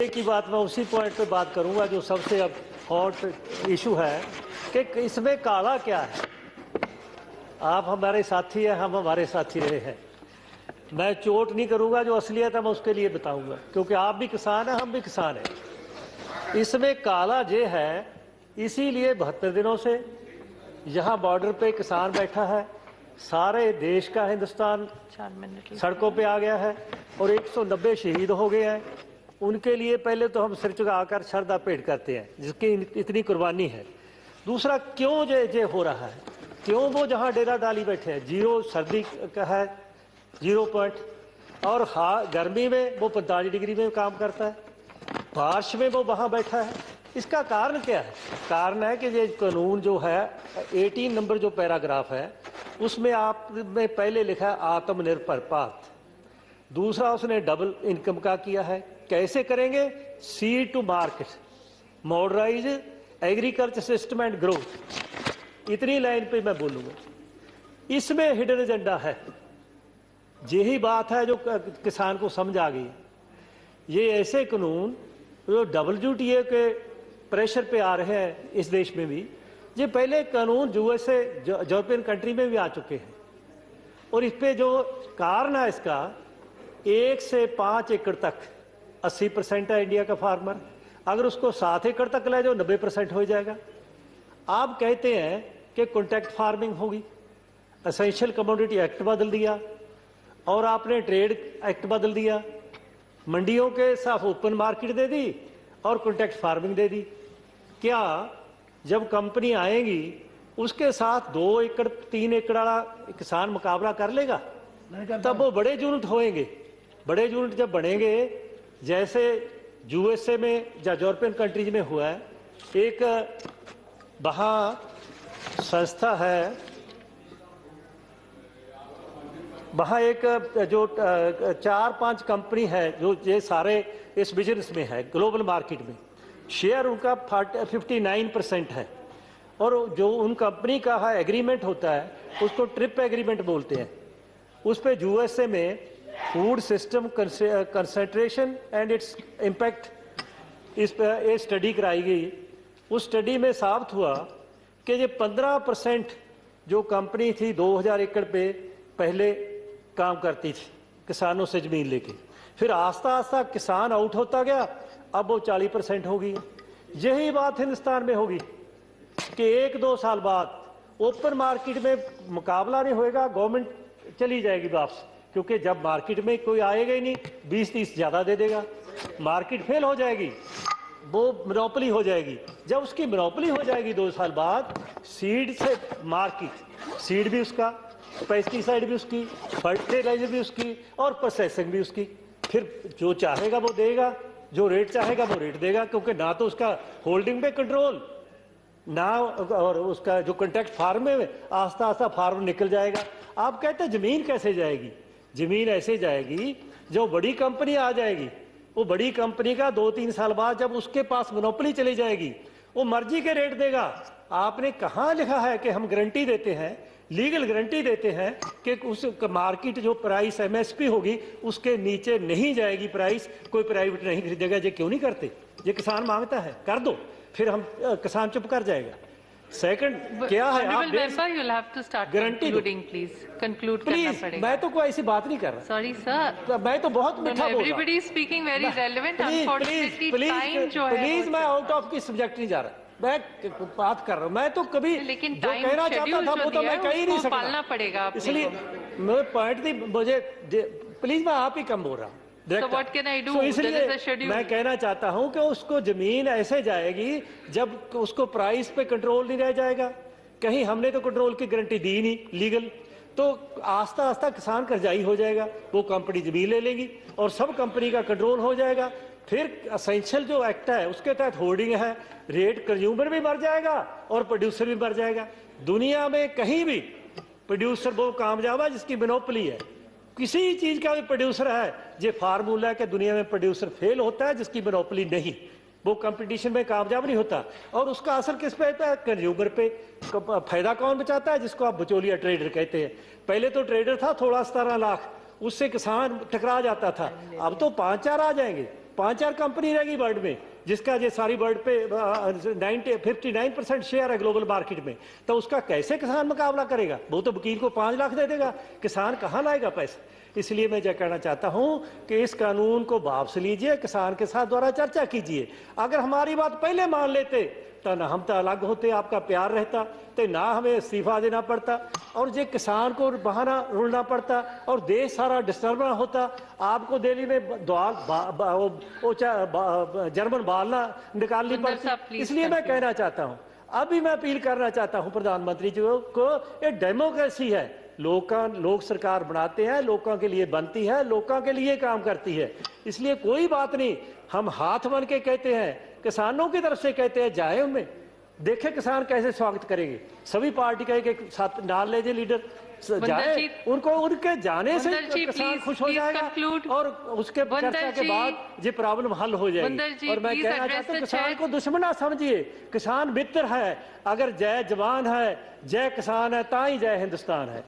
की बात मैं उसी पॉइंट पे बात करूंगा जो सबसे अब हॉट इशू है कि इसमें काला क्या है। आप हमारे साथी हैं, हम हमारे साथी रहे हैं। मैं चोट नहीं करूंगा, जो असलियत है मैं उसके लिए बताऊंगा, क्योंकि आप भी किसान हैं, हम भी किसान हैं। इसमें काला ये है, इसीलिए 72 दिनों से यहाँ बॉर्डर पे किसान बैठा है। सारे देश का हिंदुस्तान सड़कों पे आ गया है और 190 शहीद हो गए हैं। उनके लिए पहले तो हम सिर झुकाकर श्रद्धा भेंट करते हैं, जिसकी इतनी कुर्बानी है। दूसरा, क्यों ये हो रहा है, क्यों वो जहाँ डेरा डाली बैठे हैं, जीरो सर्दी का है, 0 पॉइंट, और गर्मी में वो 45 डिग्री में काम करता है, बारिश में वो वहाँ बैठा है। इसका कारण क्या है? कारण है कि ये कानून जो है 18 नंबर जो पैराग्राफ है उसमें आपने पहले लिखा है आत्मनिर्भर भारत। दूसरा, उसने डबल इनकम का किया है। कैसे करेंगे? Seed to market, modernise agriculture system and growth. इतनी लाइन पे मैं बोलूंगा। इसमें हिडन एजेंडा है। यही बात है जो किसान को समझ आ गई। ये ऐसे कानून जो WTO के प्रेशर पे आ रहे हैं इस देश में भी, ये पहले कानून यूएसए यूरोपियन कंट्री में भी आ चुके हैं। और इस पे जो कारण है इसका, 1 से 5 एकड़ तक 80% है इंडिया का फार्मर। अगर उसको 7 एकड़ तक ले जाओ 90% हो जाएगा। आप कहते हैं कि कॉन्ट्रैक्ट फार्मिंग होगी, एसेंशियल कमोडिटी एक्ट बदल दिया और आपने ट्रेड एक्ट बदल दिया, मंडियों के साथ ओपन मार्केट दे दी और कॉन्ट्रैक्ट फार्मिंग दे दी। क्या जब कंपनी आएगी उसके साथ 2 एकड़ 3 एकड़ वाला किसान मुकाबला कर लेगा? तब वो बड़े यूनिट होएंगे। बड़े यूनिट जब बनेंगे, जैसे यूएसए में या यूरोपियन कंट्रीज में हुआ है, एक वहाँ संस्था है, वहाँ एक जो 4-5 कंपनी है जो ये सारे इस बिजनेस में है, ग्लोबल मार्केट में शेयर उनका 59% है। और जो उन कंपनी का है एग्रीमेंट होता है उसको ट्रिप एग्रीमेंट बोलते हैं। उस पे यूएसए में food system concentration and its impact इस पर एक स्टडी कराई गई। उस स्टडी में साबित हुआ कि ये 15% जो कंपनी थी 2000 एकड़ पे पहले काम करती थी किसानों से जमीन लेके, फिर आस्ता आस्ता किसान आउट होता गया, अब वो 40% हो गई। यही बात हिंदुस्तान में होगी कि 1-2 साल बाद ओपन मार्केट में मुकाबला नहीं होएगा, गवर्नमेंट चली जाएगी वापस, क्योंकि जब मार्केट में कोई आएगा ही नहीं, 20-30 ज्यादा दे देगा, मार्केट फेल हो जाएगी, वो मोनोपोली हो जाएगी। जब उसकी मोनोपोली हो जाएगी 2 साल बाद, सीड से मार्केट, सीड भी उसका, पेस्टिसाइड भी उसकी, फर्टिलाइजर भी उसकी और प्रोसेसिंग भी उसकी। फिर जो चाहेगा वो देगा, जो रेट चाहेगा वो रेट देगा, क्योंकि ना तो उसका होल्डिंग पे कंट्रोल, ना और उसका जो कॉन्ट्रैक्ट फार्म में आस्ता आस्ता फार्म निकल जाएगा। आप कहते हैं जमीन कैसे जाएगी? जमीन ऐसे जाएगी, जो बड़ी कंपनी आ जाएगी, वो बड़ी कंपनी का 2-3 साल बाद जब उसके पास मोनोपोली चली जाएगी, वो मर्जी के रेट देगा। आपने कहाँ लिखा है कि हम गारंटी देते हैं, लीगल गारंटी देते हैं कि उस मार्केट जो प्राइस MSP होगी उसके नीचे नहीं जाएगी प्राइस, कोई प्राइवेट नहीं खरीदेगा। ये क्यों नहीं करते? ये किसान मांगता है, कर दो, फिर हम किसान चुप कर जाएगा। सेकंड क्या है, आप गारंटी प्लीज। मैं तो कोई ऐसी बात नहीं कर रहा। सॉरी सर, मैं तो बहुत मीठा बोल रहा हूं। प्लीज मैं आउट ऑफ की सब्जेक्ट नहीं जा रहा, मैं बात कर रहा हूं। मैं तो कभी लेकिन जो कहना चाहता था वो तो मैं कह ही नहीं सकता, पालना पड़ेगा। इसलिए मैं पॉइंट थी, मुझे प्लीज मैं आप ही कम बोल रहा हूँ। So what can I do? इसलिए मैं कहना चाहता हूं कि उसको जमीन ऐसे जाएगी जब उसको प्राइस पे कंट्रोल नहीं रह जाएगा। कहीं हमने तो कंट्रोल की गारंटी दी नहीं लीगल, तो आस्ता आस्ता किसान कर्जाई हो जाएगा, वो कंपनी जमीन ले लेगी और सब कंपनी का कंट्रोल हो जाएगा। फिर एसेंशियल जो एक्ट है उसके तहत होर्डिंग है, रेट कंज्यूमर भी मर जाएगा और प्रोड्यूसर भी मर जाएगा। दुनिया में कहीं भी प्रोड्यूसर वो कामयाब है जिसकी मोनोपोली है। किसी चीज का भी प्रोड्यूसर है, ये फार्मूला है कि दुनिया में प्रोड्यूसर फेल होता है जिसकी मोनोपोली नहीं, वो कंपटीशन में कामयाब नहीं होता। और उसका असर किस पे होता है? कंज्यूमर पे। फायदा कौन बचाता है? जिसको आप बिचौलिया ट्रेडर कहते हैं। पहले तो ट्रेडर था थोड़ा 17 लाख, उससे किसान टकरा जाता था, अब तो 5-4 आ जाएंगे। 5-4 कंपनी रहेगी वर्ल्ड में जिसका ये सारी वर्ल्ड पे 59% शेयर है ग्लोबल मार्केट में, तो उसका कैसे किसान मुकाबला करेगा? वो तो वकील को 5 लाख दे देगा, किसान कहाँ लाएगा पैसे? इसलिए मैं यह कहना चाहता हूं कि इस कानून को वापस लीजिए, किसान के साथ द्वारा चर्चा कीजिए। अगर हमारी बात पहले मान लेते तो ना हम तो अलग होते, आपका प्यार रहता, तो ना हमें इस्तीफा देना पड़ता और ये किसान को बहाना रुलना पड़ता और देश सारा डिस्टर्ब होता। आपको दिल्ली में जर्मन बालना निकालनी पड़ती। इसलिए मैं कहना चाहता हूँ, अभी मैं अपील करना चाहता हूँ प्रधानमंत्री जी को, ये डेमोक्रेसी है, लोग सरकार बनाते हैं, लोगों के लिए बनती है, लोगों के लिए काम करती है। इसलिए कोई बात नहीं, हम हाथ बन के कहते हैं, किसानों की तरफ से कहते हैं, जाए उनमें देखे किसान कैसे स्वागत करेंगे। सभी पार्टी के साथ नाल ले जाए लीडर जाए, उनको उनके जाने से किसान खुश हो जाएगा और उसके चर्चा के बाद ये प्रॉब्लम हल हो जाएगी। और मैं कहना चाहता हूँ, किसान को दुश्मन ना समझिए, किसान मित्र है। अगर जय जवान है, जय किसान है, ताई जय हिंदुस्तान है।